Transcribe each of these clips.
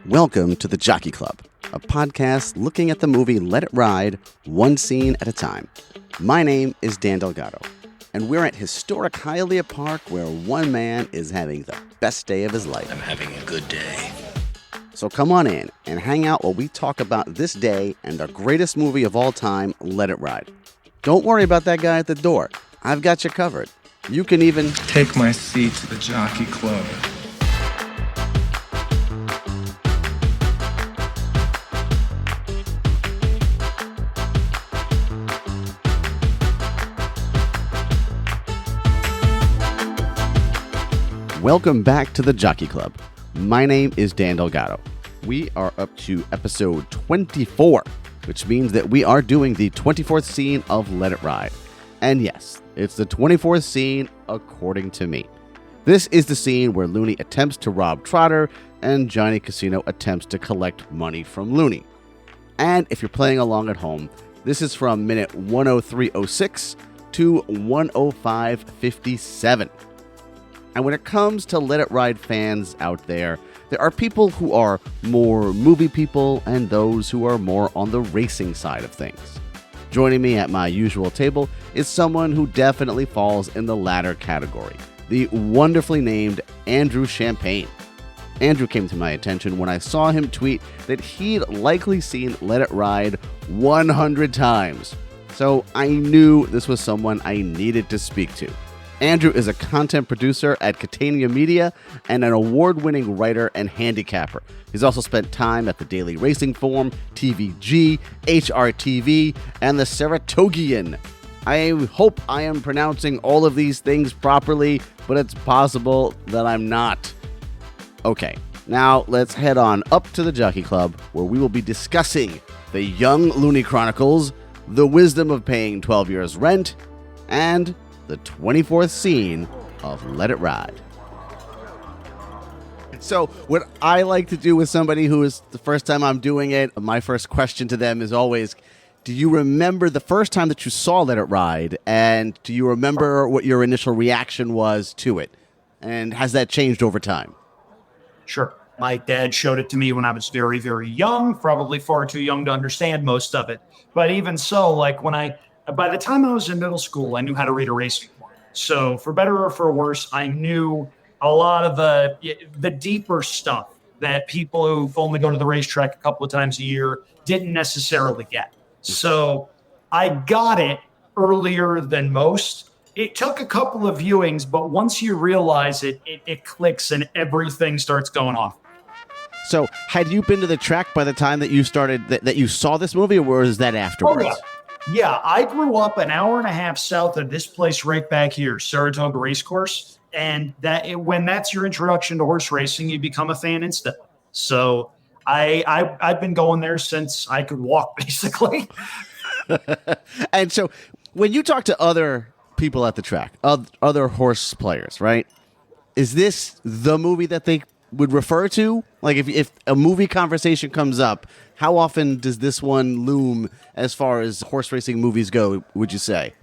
Welcome to the Jockey Club, a podcast looking at the movie Let It Ride, one scene at a time. My name is Dan Delgado, and we're at historic Hialeah Park where one man is having the best day of his life. I'm having a good day. So come on in and hang out while we talk about this day and the greatest movie of all time, Let It Ride. Don't worry about that guy at the door. I've got you covered. You can even take my seat to the Jockey Club. Welcome back to the Jockey Club. My name is Dan Delgado. We are up to episode 24, which means that we are doing the 24th scene of Let It Ride. And yes, it's the 24th scene according to me. This is the scene where Looney attempts to rob Trotter and Johnny Casino attempts to collect money from Looney. And if you're playing along at home, this is from minute 103.06 to 105.57. And when it comes to Let It Ride fans out there are people who are more movie people and those who are more on the racing side of things. Joining me at my usual table is someone who definitely falls in the latter category, the wonderfully named Andrew Champagne. Andrew came to my attention when I saw him tweet that he'd likely seen Let It Ride 100 times. So I knew this was someone I needed to speak to. Andrew is a content producer at Catania Media and an award-winning writer and handicapper. He's also spent time at the Daily Racing Forum, TVG, HRTV, and the Saratogian. I hope I am pronouncing all of these things properly, but it's possible that I'm not. Okay, now let's head on up to the Jockey Club, where we will be discussing the Young Looney Chronicles, the wisdom of paying 12 years rent, and the 24th scene of Let It Ride. So what I like to do with somebody who is the first time I'm doing it, my first question to them is always, do you remember the first time that you saw Let It Ride? And do you remember what your initial reaction was to it? And has that changed over time? Sure. My dad showed it to me when I was very, very young, probably far too young to understand most of it. But even so, by the time I was in middle school, I knew how to read a racing book. So for better or for worse, I knew a lot of the deeper stuff that people who only go to the racetrack a couple of times a year didn't necessarily get. So I got it earlier than most. It took a couple of viewings, but once you realize it clicks and everything starts going off. So had you been to the track by the time that you started, that you saw this movie, or was that afterwards? Oh, yeah. Yeah, I grew up an hour and a half south of this place right back here, Saratoga Racecourse. And when that's your introduction to horse racing, you become a fan instantly. So I've been going there since I could walk, basically. And so when you talk to other people at the track, other horse players, right, is this the movie that they would refer to? Like if a movie conversation comes up, how often does this one loom as far as horse racing movies go, would you say?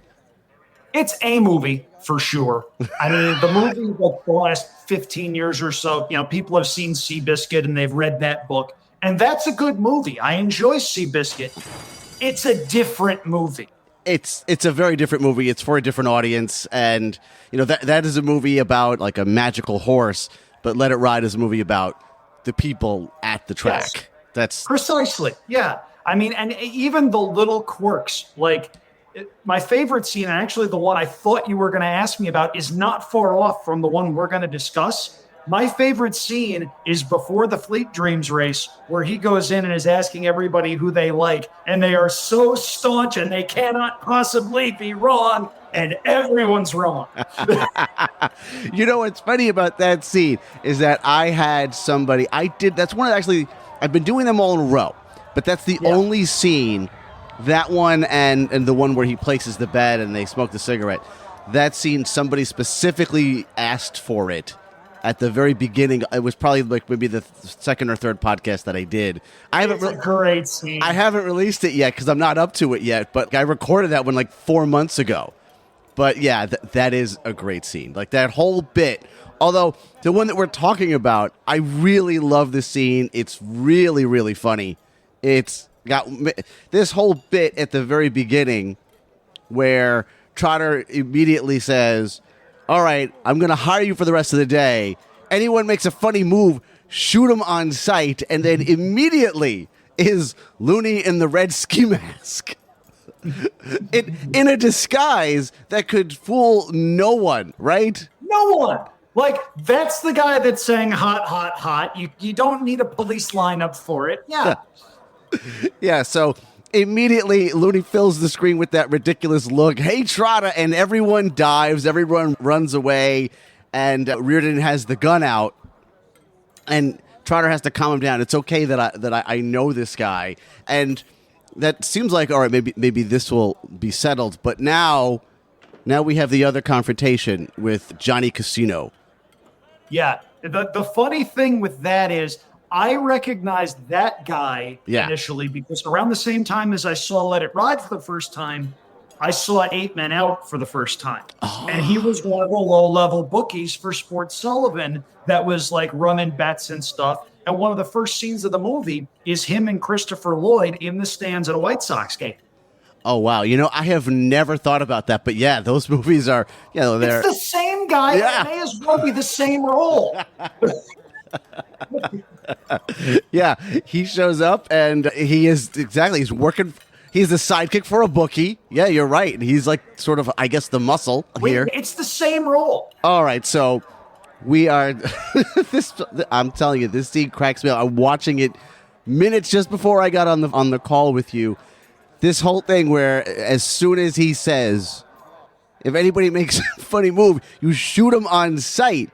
It's a movie for sure. I mean, the movie the last 15 years or so, people have seen Seabiscuit and they've read that book. And that's a good movie. I enjoy Seabiscuit. It's a different movie. It's a very different movie. It's for a different audience. And, that is a movie about like a magical horse, but Let It Ride is a movie about the people at the track. Yes. That's precisely. Yeah. I mean, and even the little quirks, my favorite scene, and actually the one I thought you were going to ask me about, is not far off from the one we're going to discuss. My favorite scene is before the Fleet Dreams race, where he goes in and is asking everybody who they like, and they are so staunch and they cannot possibly be wrong, and everyone's wrong. What's funny about that scene is that I had somebody, that's one actually, I've been doing them all in a row, but that's the only scene, that one and the one where he places the bet and they smoke the cigarette, that scene, somebody specifically asked for it at the very beginning. It was probably maybe the second or third podcast that I did. It's a great scene. I haven't released it yet because I'm not up to it yet, but I recorded that one 4 months ago. But yeah, that is a great scene. Like that whole bit Although the one that we're talking about, I really love this scene. It's really, really funny. It's got this whole bit at the very beginning where Trotter immediately says, all right, I'm going to hire you for the rest of the day. Anyone makes a funny move, shoot him on sight. And then immediately is Looney in the red ski mask. In a disguise that could fool no one, right? No one. Like, that's the guy that's saying hot, hot, hot. You don't need a police lineup for it. Yeah. Yeah, so immediately Looney fills the screen with that ridiculous look. Hey, Trotter, and everyone dives, everyone runs away, and Reardon has the gun out, and Trotter has to calm him down. It's okay that I know this guy, and that seems like, all right, maybe this will be settled. But now we have the other confrontation with Johnny Casino. Yeah, the funny thing with that is I recognized that guy initially because around the same time as I saw Let It Ride for the first time, I saw 8 Men Out for the first time. Oh. And he was one of the low-level bookies for Sports Sullivan that was like running bets and stuff. And one of the first scenes of the movie is him and Christopher Lloyd in the stands at a White Sox game. Oh, wow. I have never thought about that. But yeah, those movies are, they're... It's the same guy. Yeah. It may as well be the same role. Yeah, he shows up and he's working. He's the sidekick for a bookie. Yeah, you're right. He's like sort of, I guess, the muscle here. It's the same role. All right, so we are, I'm telling you, this scene cracks me up. I'm watching it minutes just before I got on the call with you. This whole thing where as soon as he says, if anybody makes a funny move, you shoot him on sight.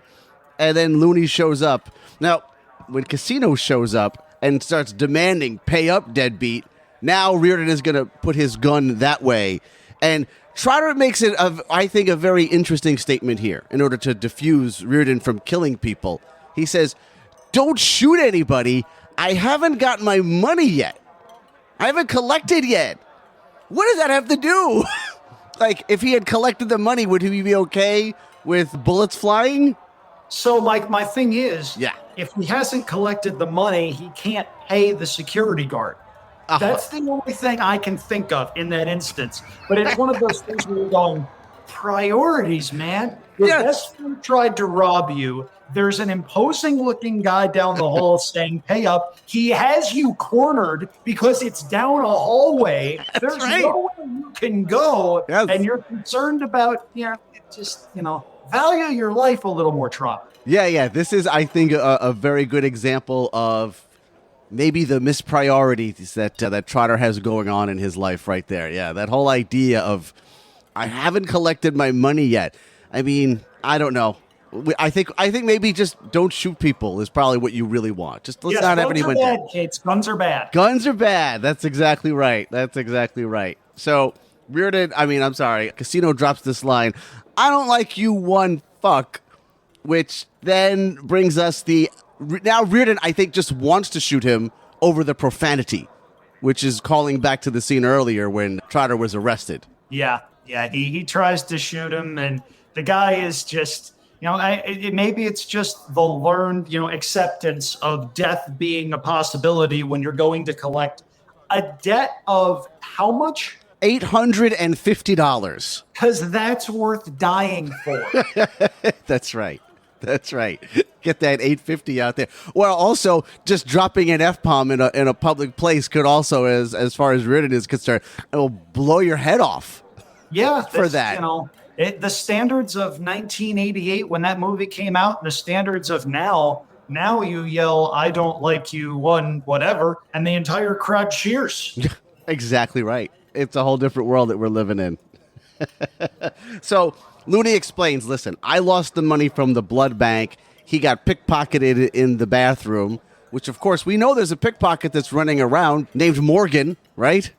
And then Looney shows up. Now, when Casino shows up and starts demanding pay up, deadbeat, now Reardon is going to put his gun that way. And Trotter makes it, I think, a very interesting statement here in order to diffuse Reardon from killing people. He says, don't shoot anybody. I haven't got my money yet. I haven't collected yet. What does that have to do? Like, if he had collected the money, would he be okay with bullets flying? So, like, my thing is, yeah, if he hasn't collected the money, he can't pay the security guard. That's the only thing I can think of in that instance. But it's one of those things where you're going, priorities, man. Your best friend tried to rob you. There's an imposing-looking guy down the hall saying, pay up. He has you cornered because it's down a hallway. There's nowhere you can go. Yes. And you're concerned about, value your life a little more, Trump. Yeah. This is, I think, a very good example of maybe the mispriorities that Trotter has going on in his life right there. Yeah, that whole idea of, I haven't collected my money yet. I mean, I don't know. I think maybe just don't shoot people is probably what you really want. Just let's not have anyone dead. Kids. Guns are bad. Guns are bad. That's exactly right. So Reardon, I'm sorry, Casino drops this line, I don't like you one fuck, which then brings us now Reardon, I think, just wants to shoot him over the profanity, which is calling back to the scene earlier when Trotter was arrested. Yeah, he tries to shoot him, and the guy is just, maybe it's just the learned, acceptance of death being a possibility when you're going to collect a debt of how much? $850. Because that's worth dying for. That's right. Get that $850 out there. Well, also, just dropping an F-bomb in a public place could also, as far as Reardon is concerned, it will blow your head off. Yeah, for that. The standards of 1988 when that movie came out, and the standards of now you yell, I don't like you, one, whatever, and the entire crowd cheers. Exactly right. It's a whole different world that we're living in. So Looney explains, listen, I lost the money from the blood bank. He got pickpocketed in the bathroom, which, of course, we know there's a pickpocket that's running around named Morgan, right?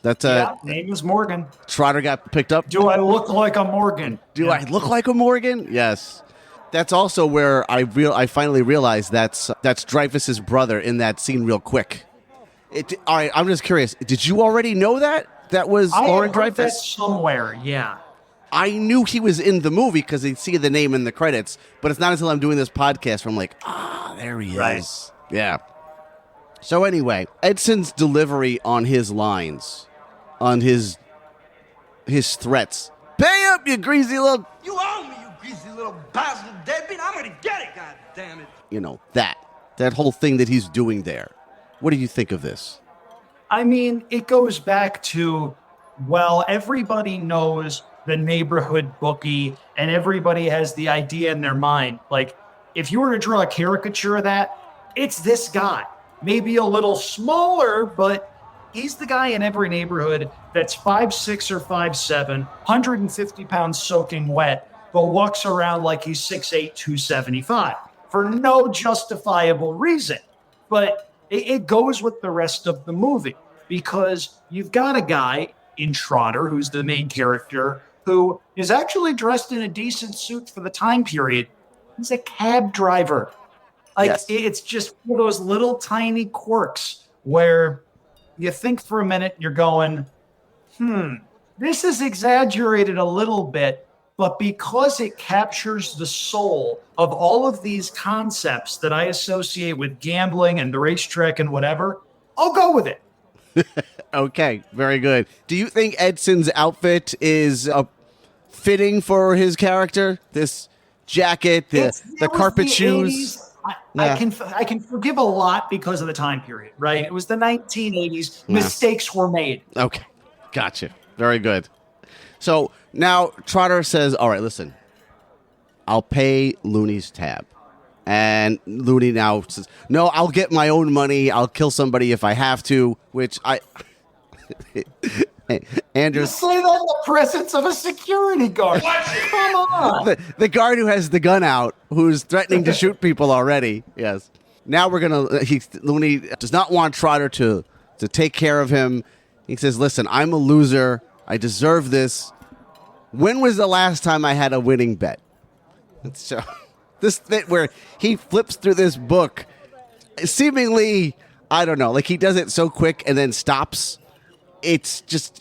That's name is Morgan. Trotter got picked up. Do I look like a Morgan? I look like a Morgan? Yes. That's also where I finally realized that's Dreyfuss's brother in that scene real quick. All right, I'm just curious. Did you already know that? That was Lauren Dreyfuss? That somewhere, yeah. I knew he was in the movie because they'd see the name in the credits, but it's not until I'm doing this podcast where I'm like, there he is. Yeah. So anyway, Edson's delivery on his lines, on his threats. Pay up, you greasy little... You owe me, you greasy little bastard deadbeat. I'm gonna get it, God damn it. You know, that whole thing that he's doing there. What do you think of this? I mean, it goes back to, well, everybody knows the neighborhood bookie and everybody has the idea in their mind. Like, if you were to draw a caricature of that, it's this guy. Maybe a little smaller, but he's the guy in every neighborhood that's 5'6" or 5'7", 150 pounds soaking wet, but walks around like he's 6'8", 275 for no justifiable reason. But it goes with the rest of the movie because you've got a guy in Trotter, who's the main character, who is actually dressed in a decent suit for the time period. He's a cab driver. Like, yes. It's just one of those little tiny quirks where you think for a minute, you're going, this is exaggerated a little bit, but because it captures the soul of all of these concepts that I associate with gambling and the racetrack and whatever, I'll go with it. Okay, very good. Do you think Edson's outfit is fitting for his character? This jacket, the carpet shoes? 80s. I can forgive a lot because of the time period, right? It was the 1980s. Yeah. Mistakes were made. Okay, gotcha. Very good. So now Trotter says, all right, listen, I'll pay Looney's tab. And Looney now says, no, I'll get my own money. I'll kill somebody if I have to, which I... Andrew, you say that in the presence of a security guard. Come on. The guard who has the gun out, who's threatening to shoot people already. Yes. Now we're going to... Looney does not want Trotter to take care of him. He says, listen, I'm a loser. I deserve this. When was the last time I had a winning bet? So this bit where he flips through this book, seemingly, I don't know, like he does it so quick and then stops. It's just,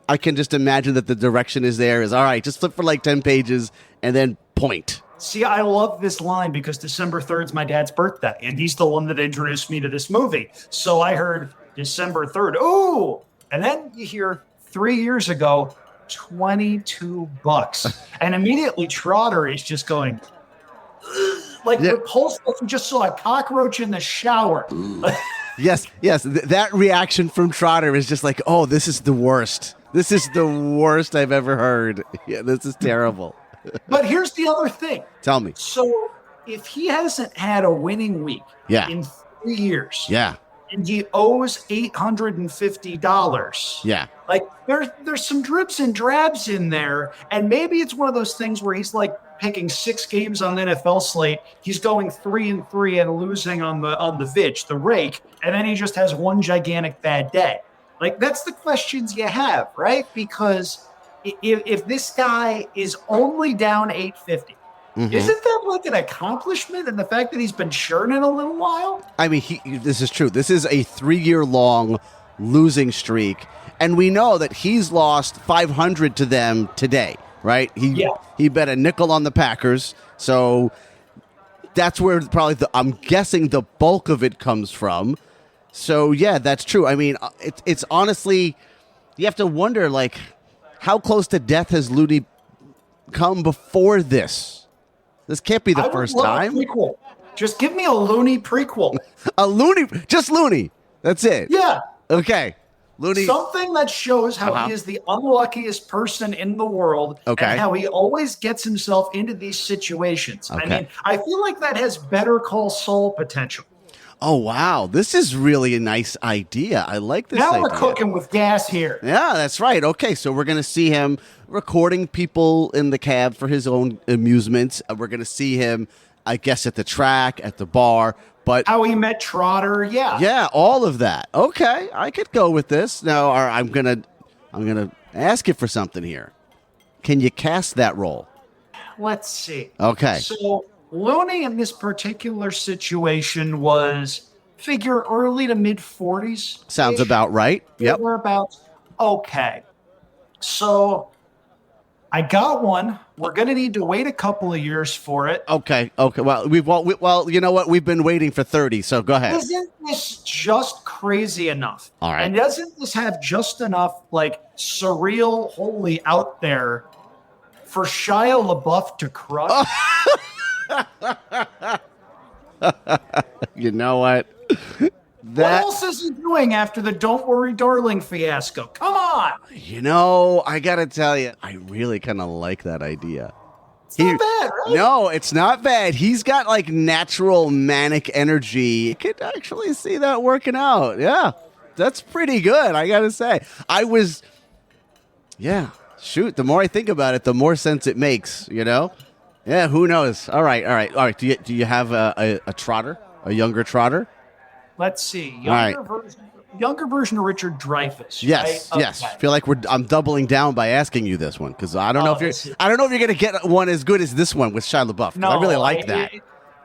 I can just imagine that the direction is there is, all right, just flip for like 10 pages and then point. See, I love this line because December 3rd is my dad's birthday, and he's the one that introduced me to this movie. So I heard December 3rd, ooh, and then you hear 3 years ago, $22. And immediately Trotter is just going, like repulsed, like you just saw a cockroach in the shower. Yes. That reaction from Trotter is just like, oh, this is the worst. This is the worst I've ever heard. Yeah, this is terrible. But here's the other thing. Tell me. So if he hasn't had a winning week in 3 years, and he owes $850, like there's some drips and drabs in there, and maybe it's one of those things where he's like picking 6 games on the NFL slate. He's going 3-3 and losing on the rake, and then he just has one gigantic bad day. Like, that's the questions you have, right? Because if this guy is only down $850, isn't that like an accomplishment? And the fact that he's been churning a little while? I mean, this is true. This is a 3-year-long losing streak, and we know that he's lost 500 to them today. Right? He bet a nickel on the Packers, so that's where probably I'm guessing the bulk of it comes from. So yeah, that's true. I mean, it's honestly, you have to wonder, like, how close to death has Looney come before this? This can't be the first time. Prequel. Just give me a Looney prequel. Just Looney. That's it. Yeah. Okay. Looney. Something that shows how he is the unluckiest person in the world and how he always gets himself into these situations. I mean, I feel like that has Better Call Saul potential. Oh, wow. This is really a nice idea. I like this idea. Now we're cooking with gas here. Yeah, that's right. Okay, so we're going to see him recording people in the cab for his own amusement. We're going to see him, I guess, at the track, at the bar. But how he met Trotter, yeah, all of that. Okay, I could go with this. Now, I'm gonna ask you for something here. Can you cast that role? Let's see. Okay. So Looney in this particular situation was figure early to mid 40s. Sounds about right. Yep. We're about okay. So I got one. We're going to need to wait a couple of years for it. Okay. Well, well, you know what? We've been waiting for 30, so go ahead. Isn't this just crazy enough? All right. And doesn't this have just enough, like, surreal, wholly out there for Shia LaBeouf to crush? You know what? What else is he doing after the Don't Worry Darling fiasco? Come on! You know, I gotta tell you, I really kind of like that idea. It's not bad, right? No, it's not bad. He's got like natural manic energy. You could actually see that working out. Yeah, that's pretty good, I gotta say. Shoot, the more I think about it, the more sense it makes, you know? Yeah, who knows? All right. Do you have a trotter, a younger trotter? Let's see. Right. Younger version of Richard Dreyfuss. Yes, right? yes. Okay. Feel like I'm doubling down by asking you this one because I don't know if you're going to get one as good as this one with Shia LaBeouf. No, I really like that.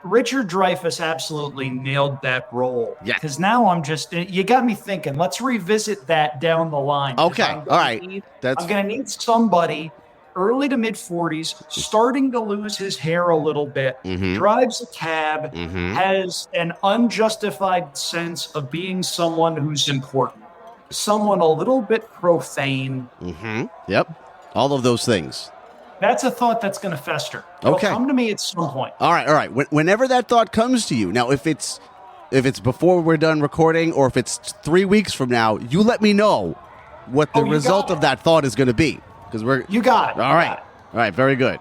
Richard Dreyfuss absolutely nailed that role. Yeah. Because now you got me thinking. Let's revisit that down the line. Okay. I'm All right. going to need somebody early to mid 40s, starting to lose his hair a little bit, drives a cab, has an unjustified sense of being someone who's important, someone a little bit profane. Yep. All of those things. That's a thought that's going to fester. It'll come to me at some point. All right. Whenever that thought comes to you, now if it's before we're done recording or if it's 3 weeks from now, you let me know what the result of that thought is going to be. You got it. All right. Very good.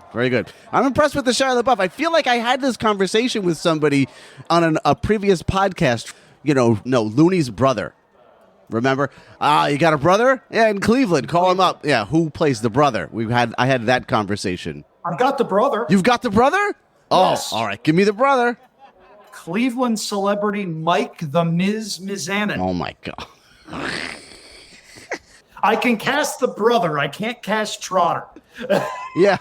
I'm impressed with the Shia LaBeouf. I feel like I had this conversation with somebody on a previous podcast. Looney's brother. Remember? You got a brother? Yeah, in Cleveland. Call him up. Yeah, who plays the brother? I had that conversation. I've got the brother. You've got the brother? Yes. Oh, all right. Give me the brother. Cleveland celebrity Mike the Miz Mizanin. Oh my God. I can cast the brother. I can't cast Trotter. Yeah,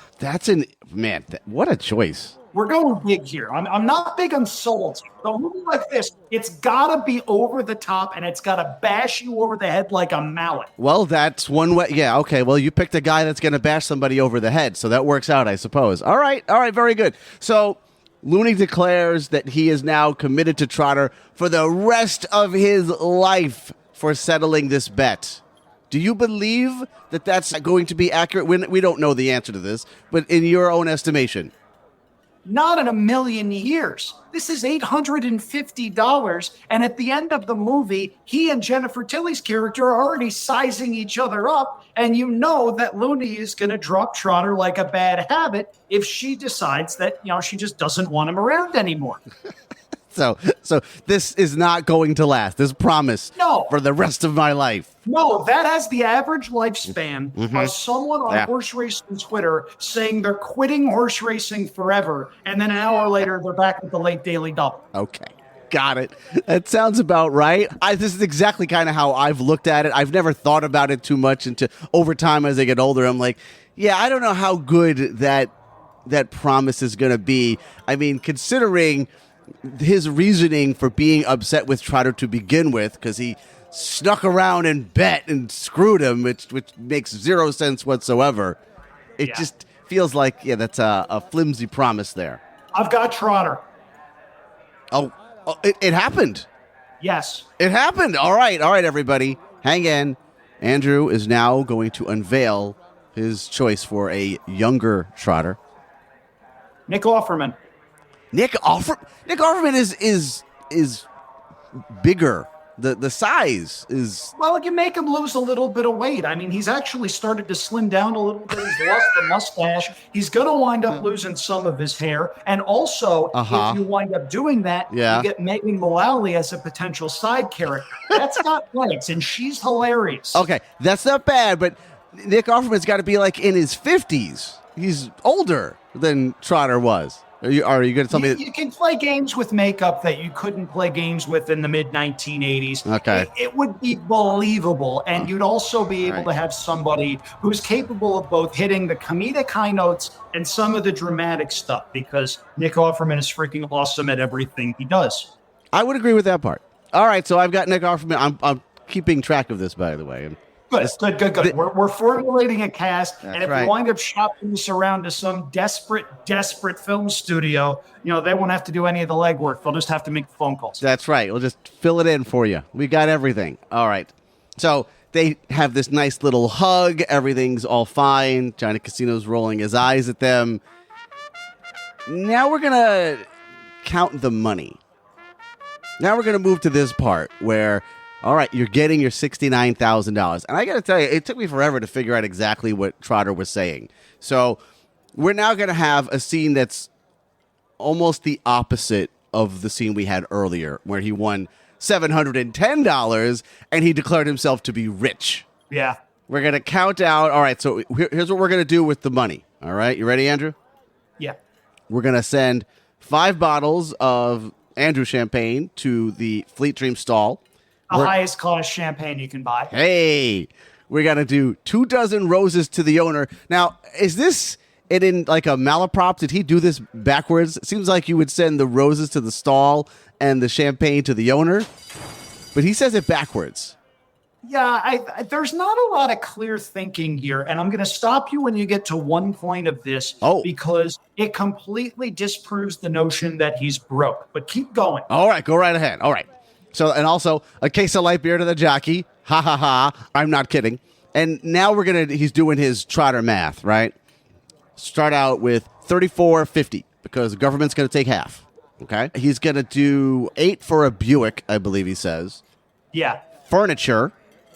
what a choice. We're going big here. I'm not big on souls. A movie like this, it's got to be over the top, and it's got to bash you over the head like a mallet. Well, that's one way. Yeah, okay. Well, you picked a guy that's going to bash somebody over the head, so that works out, I suppose. All right, very good. So Looney declares that he is now committed to Trotter for the rest of his life for settling this bet. Do you believe that that's going to be accurate? We don't know the answer to this, but in your own estimation. Not in a million years. This is $850, and at the end of the movie, he and Jennifer Tilly's character are already sizing each other up, and you know that Looney is going to drop Trotter like a bad habit if she decides that, she just doesn't want him around anymore. So this is not going to last. This promise for the rest of my life. No, that has the average lifespan of someone on horse racing Twitter saying they're quitting horse racing forever, and then an hour later they're back with the late daily double. Okay. Got it. That sounds about right. This is exactly kind of how I've looked at it. I've never thought about it too much until over time as I get older. I'm like, yeah, I don't know how good that promise is going to be. I mean, considering his reasoning for being upset with Trotter to begin with, because he snuck around and bet and screwed him, which makes zero sense whatsoever. It just feels like, that's a flimsy promise there. I've got Trotter. Oh, it happened. Yes. It happened. All right, everybody. Hang in. Andrew is now going to unveil his choice for a younger Trotter. Nick Offerman. Nick Offerman is bigger. The size is... Well, you make him lose a little bit of weight. I mean, he's actually started to slim down a little bit. He's lost the mustache. He's going to wind up losing some of his hair. And also, if you wind up doing that, you get Megan Mullally as a potential side character. That's got legs, and she's hilarious. Okay, that's not bad, but Nick Offerman's got to be like in his 50s. He's older than Trotter was. Are you going to tell me that... You can play games with makeup that you couldn't play games with in the mid-1980s. Okay. It would be believable, and you'd also be able to have somebody who's capable of both hitting the comedic high notes and some of the dramatic stuff, because Nick Offerman is freaking awesome at everything he does. I would agree with that part. All right, so I've got Nick Offerman. I'm keeping track of this, by the way. Good. We're formulating a cast, and if right. we wind up shopping this around to some desperate film studio, they won't have to do any of the legwork. They'll just have to make phone calls. That's right. We'll just fill it in for you. We got everything. All right. So they have this nice little hug. Everything's all fine. Johnny Casino's rolling his eyes at them. Now we're going to count the money. Now we're going to move to this part where, all right, you're getting your $69,000. And I got to tell you, it took me forever to figure out exactly what Trotter was saying. So we're now going to have a scene that's almost the opposite of the scene we had earlier, where he won $710 and he declared himself to be rich. Yeah. We're going to count out. All right, so here's what we're going to do with the money. All right, you ready, Andrew? Yeah. We're going to send 5 bottles of Andrew champagne to the Fleet Dream stall. The highest cost champagne you can buy. Hey, we're going to do 2 dozen roses to the owner. Now, is this it in like a malaprop? Did he do this backwards? It seems like you would send the roses to the stall and the champagne to the owner, but he says it backwards. Yeah, there's not a lot of clear thinking here, and I'm going to stop you when you get to one point of this because it completely disproves the notion that he's broke. But keep going. All right, go right ahead. All right. So, and also a case of light beer to the jockey. Ha ha ha. I'm not kidding. And now he's doing his Trotter math, right? Start out with $34.50 because the government's going to take half. Okay. He's going to do 8 for a Buick, I believe he says. Yeah. Furniture.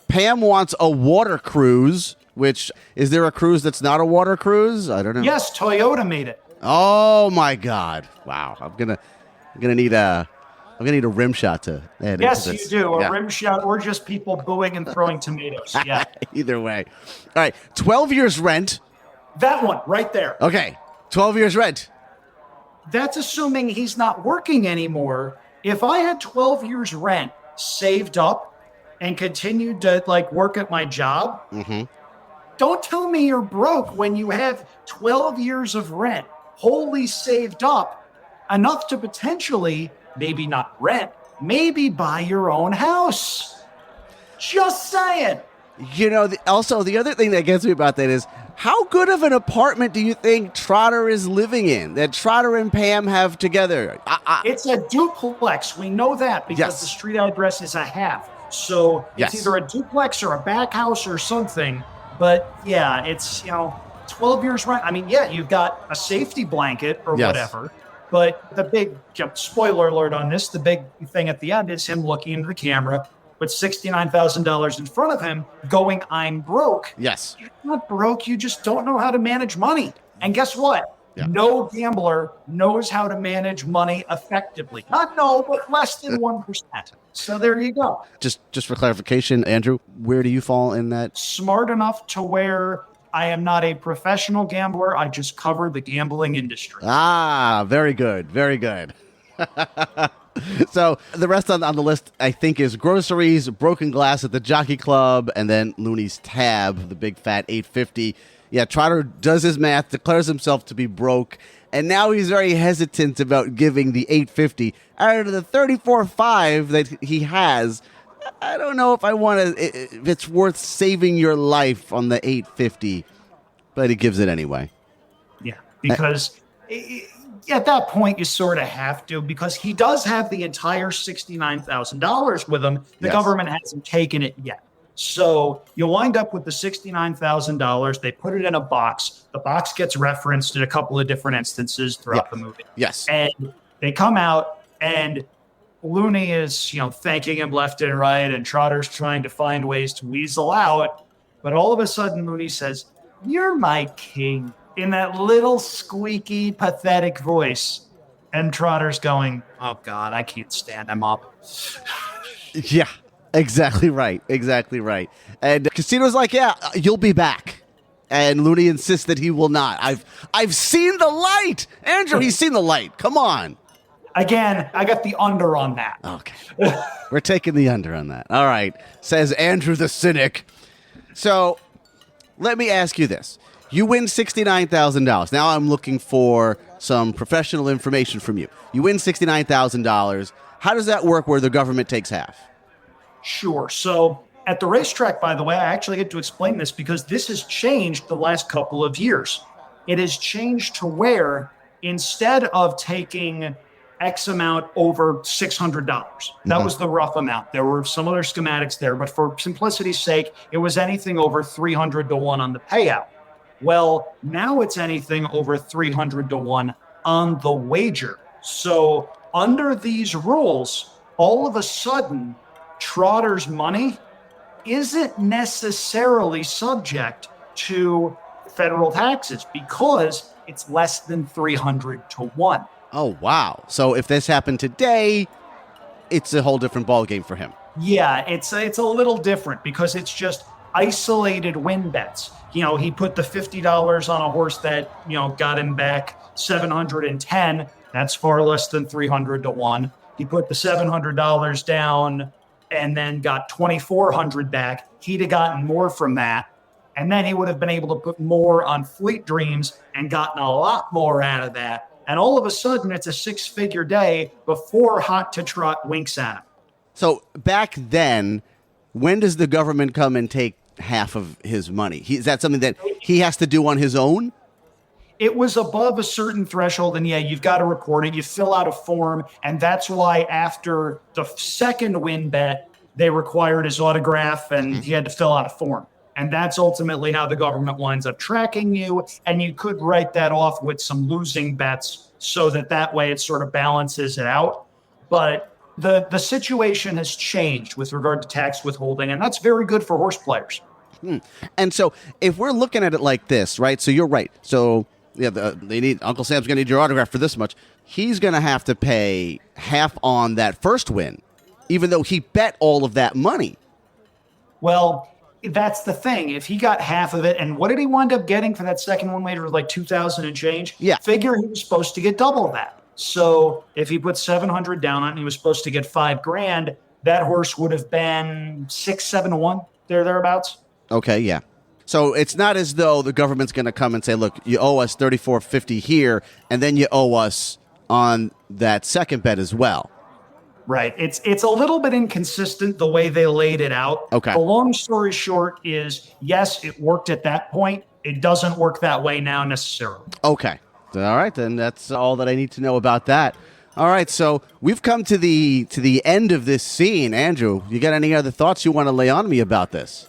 Pam wants a water cruise, which, is there a cruise that's not a water cruise? I don't know. Yes, Toyota made it. Oh my God. Wow. I'm gonna need a rim shot to add yes, into this. you do. A rim shot or just people booing and throwing tomatoes. Yeah. Either way. All right. 12 years rent. That one right there. Okay. 12 years rent. That's assuming he's not working anymore. If I had 12 years rent saved up and continued to work at my job, don't tell me you're broke when you have 12 years of rent wholly saved up enough to potentially, maybe not rent, maybe buy your own house. Just saying. Also, the other thing that gets me about that is, how good of an apartment do you think Trotter is living in, that Trotter and Pam have together? It's a duplex. We know that because the street address is a half. So it's either a duplex or a back house or something. But yeah, it's, 12 years rent. I mean, yeah, you've got a safety blanket or whatever. But the big, spoiler alert on this, the big thing at the end is him looking into the camera with $69,000 in front of him going, I'm broke. Yes. You're not broke. You just don't know how to manage money. And guess what? Yeah. No gambler knows how to manage money effectively. Not no, but less than 1%. So there you go. Just for clarification, Andrew, where do you fall in that? Smart enough to where I am not a professional gambler. I just cover the gambling industry. Ah, very good. Very good. So the rest on the list, I think, is groceries, broken glass at the Jockey Club, and then Looney's tab, the big fat $8.50. Yeah, Trotter does his math, declares himself to be broke, and now he's very hesitant about giving the $8.50 out of the $34.5 that he has. I don't know if if it's worth saving your life on the $8.50, but he gives it anyway. Yeah, because at that point you sort of have to, because he does have the entire $69,000 with him. The government hasn't taken it yet. So you wind up with the $69,000. They put it in a box. The box gets referenced in a couple of different instances throughout the movie. Yes. And they come out, and Looney is, thanking him left and right, and Trotter's trying to find ways to weasel out. But all of a sudden, Looney says, "You're my king," in that little squeaky, pathetic voice. And Trotter's going, "Oh, God, I can't stand him up." Yeah. Exactly right. Exactly right. And Casino's like, "Yeah, you'll be back." And Looney insists that he will not. I've seen the light. Andrew, he's seen the light. Come on. Again, I got the under on that. Okay. We're taking the under on that. All right. Says Andrew the cynic. So let me ask you this. You win $69,000. Now I'm looking for some professional information from you. You win $69,000. How does that work where the government takes half? Sure. So At the racetrack, by the way, I actually get to explain this because this has changed the last couple of years. It has changed to where instead of taking X amount over $600, that was the rough amount. There were some other schematics there, but for simplicity's sake, it was anything over 300 to 1 on the payout. Well, now it's anything over 300 to 1 on the wager. So under these rules, all of a sudden, Trotter's money isn't necessarily subject to federal taxes because it's less than 300 to 1. Oh, wow. So if this happened today, it's a whole different ballgame for him. Yeah, it's a little different because it's just isolated win bets. He put the $50 on a horse that, got him back 710. That's far less than 300 to 1. He put the $700 down and then got 2,400 back. He'd have gotten more from that. And then he would have been able to put more on Fleet Dreams and gotten a lot more out of that. And all of a sudden, it's a 6-figure day before Hot to Trot winks at him. So back then, when does the government come and take half of his money? Is that something that he has to do on his own? It was above a certain threshold, and you've got to report it. You fill out a form, and that's why after the second win bet, they required his autograph, and he had to fill out a form. And that's ultimately how the government winds up tracking you, and you could write that off with some losing bets so that way it sort of balances it out. But the situation has changed with regard to tax withholding, and that's very good for horse players. And so if we're looking at it like this, right, so you're right. So Uncle Sam's going to need your autograph for this much. He's going to have to pay half on that first win, even though he bet all of that money. Well, that's the thing. If he got half of it, and what did he wind up getting for that second one later? Like $2,000 and change? Yeah. Figure he was supposed to get double that. So if he put 700 down on it and he was supposed to get $5,000, that horse would have been 6-7 to 1, thereabouts. Okay, yeah. So it's not as though the government's going to come and say, look, you owe us $34.50 here, and then you owe us on that second bet as well. Right. It's a little bit inconsistent the way they laid it out. Okay. The long story short is, yes, it worked at that point. It doesn't work that way now necessarily. Okay. All right, then that's all that I need to know about that. All right, so we've come to the end of this scene. Andrew, you got any other thoughts you want to lay on me about this?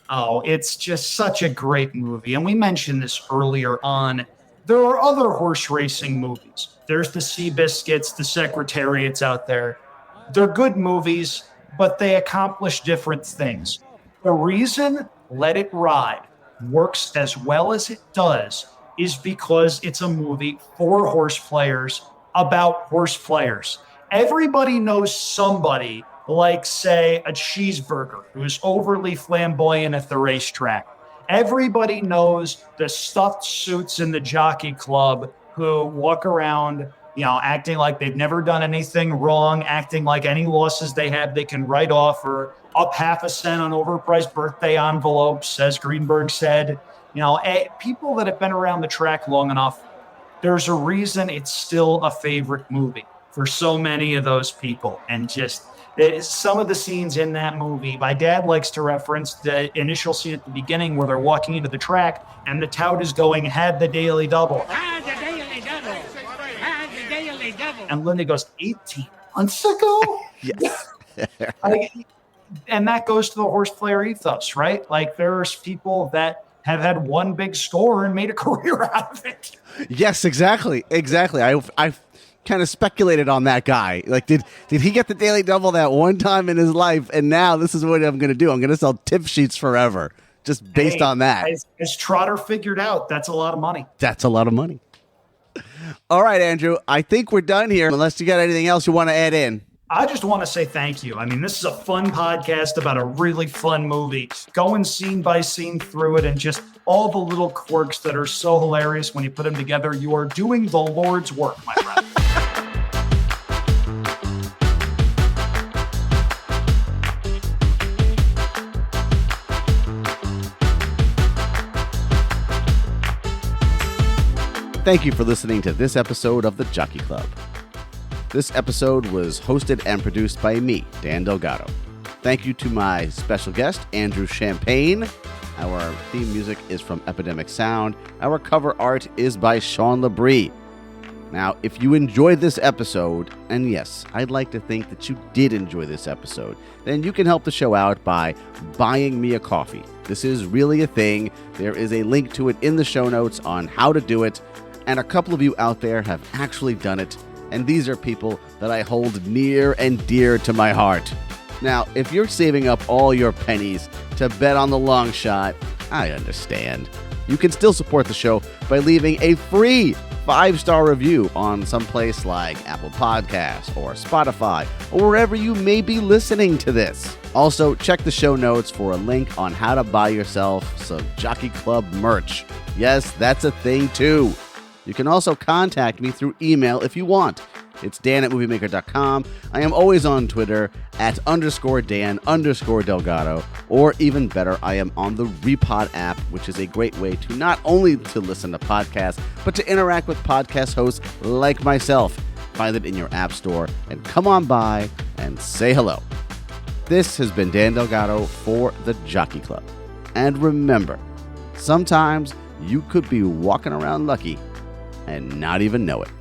Oh, it's just such a great movie. And we mentioned this earlier on. There are other horse racing movies. There's the Seabiscuits, the Secretariats out there. They're good movies, but they accomplish different things. The reason Let It Ride works as well as it does is because it's a movie for horse players about horse players. Everybody knows somebody like, say, a cheeseburger who's overly flamboyant at the racetrack. Everybody knows the stuffed suits in the Jockey Club who walk around, acting like they've never done anything wrong, acting like any losses they have they can write off, or up half a cent on overpriced birthday envelopes, as Greenberg said. People that have been around the track long enough, there's a reason it's still a favorite movie for so many of those people. And just some of the scenes in that movie, my dad likes to reference the initial scene at the beginning where they're walking into the track and the tout is going, "Had the daily double." Had the daily double. Had the daily double. And Linda goes, 18 months ago? Yes. And that goes to the horse player ethos, right? Like, there's people that have had one big score and made a career out of it. Yes, exactly. I kind of speculated on that guy. Like, did he get the daily double that one time in his life, and now this is what I'm going to do? I'm going to sell tip sheets forever, just based on that. As Trotter figured out, that's a lot of money. That's a lot of money. All right, Andrew, I think we're done here, unless you got anything else you want to add in. I just want to say thank you. I mean, this is a fun podcast about a really fun movie. Going scene by scene through it and just all the little quirks that are so hilarious when you put them together. You are doing the Lord's work, my friend. Thank you for listening to this episode of the Jockey Club. This episode was hosted and produced by me, Dan Delgado. Thank you to my special guest, Andrew Champagne. Our theme music is from Epidemic Sound. Our cover art is by Sean Labrie. Now, if you enjoyed this episode, and yes, I'd like to think that you did enjoy this episode, then you can help the show out by buying me a coffee. This is really a thing. There is a link to it in the show notes on how to do it, and a couple of you out there have actually done it, and these are people that I hold near and dear to my heart. Now, if you're saving up all your pennies to bet on the long shot, I understand. You can still support the show by leaving a free 5-star review on someplace like Apple Podcasts or Spotify or wherever you may be listening to this. Also, check the show notes for a link on how to buy yourself some Jockey Club merch. Yes, that's a thing too. You can also contact me through email if you want. It's Dan@moviemaker.com. I am always on Twitter @_Dan_Delgado, or even better, I am on the Repod app, which is a great way to not only to listen to podcasts, but to interact with podcast hosts like myself. Find it in your app store and come on by and say hello. This has been Dan Delgado for the Jockey Club. And remember, sometimes you could be walking around lucky and not even know it.